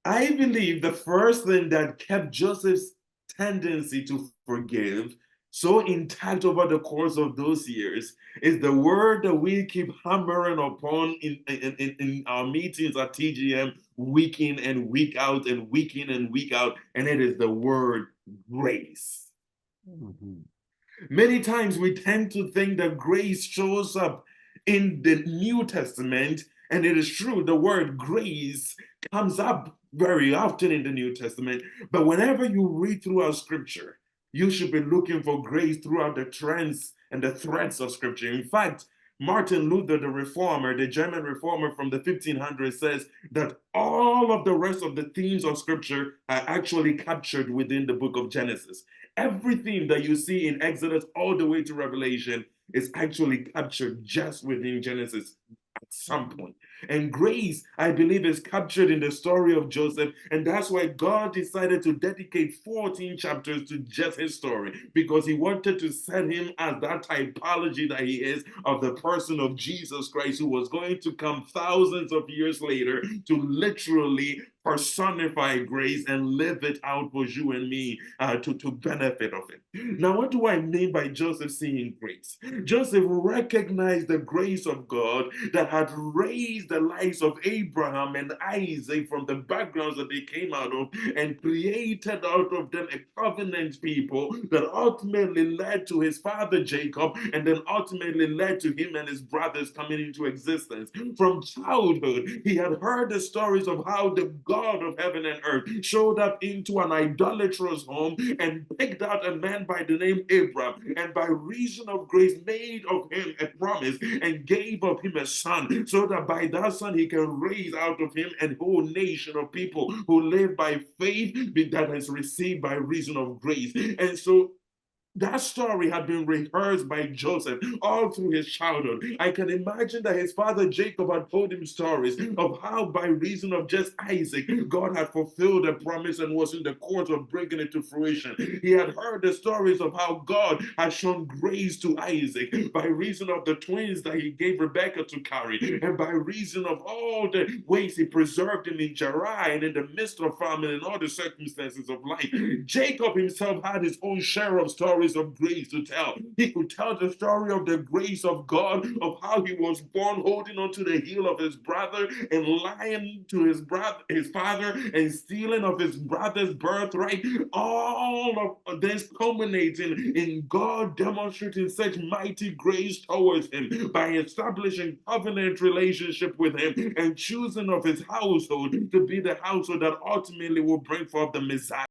I believe the first thing that kept Joseph's tendency to forgive so intact over the course of those years is the word that we keep hammering upon in our meetings at TGM week in and week out and week in and week out, and it is the word grace. Mm-hmm. Many times we tend to think that grace shows up in the New Testament, and it is true, the word grace comes up very often in the New Testament. But whenever you read throughout Scripture, you should be looking for grace throughout the trends and the threads of Scripture. In fact, Martin Luther, the reformer, the German reformer from the 1500s, says that all of the rest of the themes of Scripture are actually captured within the book of Genesis. Everything that you see in Exodus all the way to Revelation is actually captured just within Genesis at some point. And grace, I believe, is captured in the story of Joseph. And that's why God decided to dedicate 14 chapters to just his story, because he wanted to set him as that typology that he is of the person of Jesus Christ, who was going to come thousands of years later to literally personify grace and live it out for you and me to benefit of it. Now, what do I mean by Joseph seeing grace? Joseph recognized the grace of God that had raised the lives of Abraham and Isaac from the backgrounds that they came out of and created out of them a covenant people that ultimately led to his father Jacob and then ultimately led to him and his brothers coming into existence. From childhood, he had heard the stories of how the God of heaven and earth showed up into an idolatrous home and picked out a man by the name Abraham, and by reason of grace made of him a promise and gave of him a son, so that by that son he can raise out of him a whole nation of people who live by faith that is received by reason of grace. And so that story had been rehearsed by Joseph all through his childhood. I can imagine that his father Jacob had told him stories of how, by reason of just Isaac, God had fulfilled a promise and was in the course of bringing it to fruition. He had heard the stories of how God had shown grace to Isaac by reason of the twins that he gave Rebekah to carry, and by reason of all the ways he preserved him in Gerar and in the midst of famine and all the circumstances of life. Jacob himself had his own share of stories of grace to tell. He could tell the story of the grace of God, of how he was born holding onto the heel of his brother and lying to his father, and stealing of his brother's birthright. All of this culminating in God demonstrating such mighty grace towards him by establishing covenant relationship with him and choosing of his household to be the household that ultimately will bring forth the Messiah.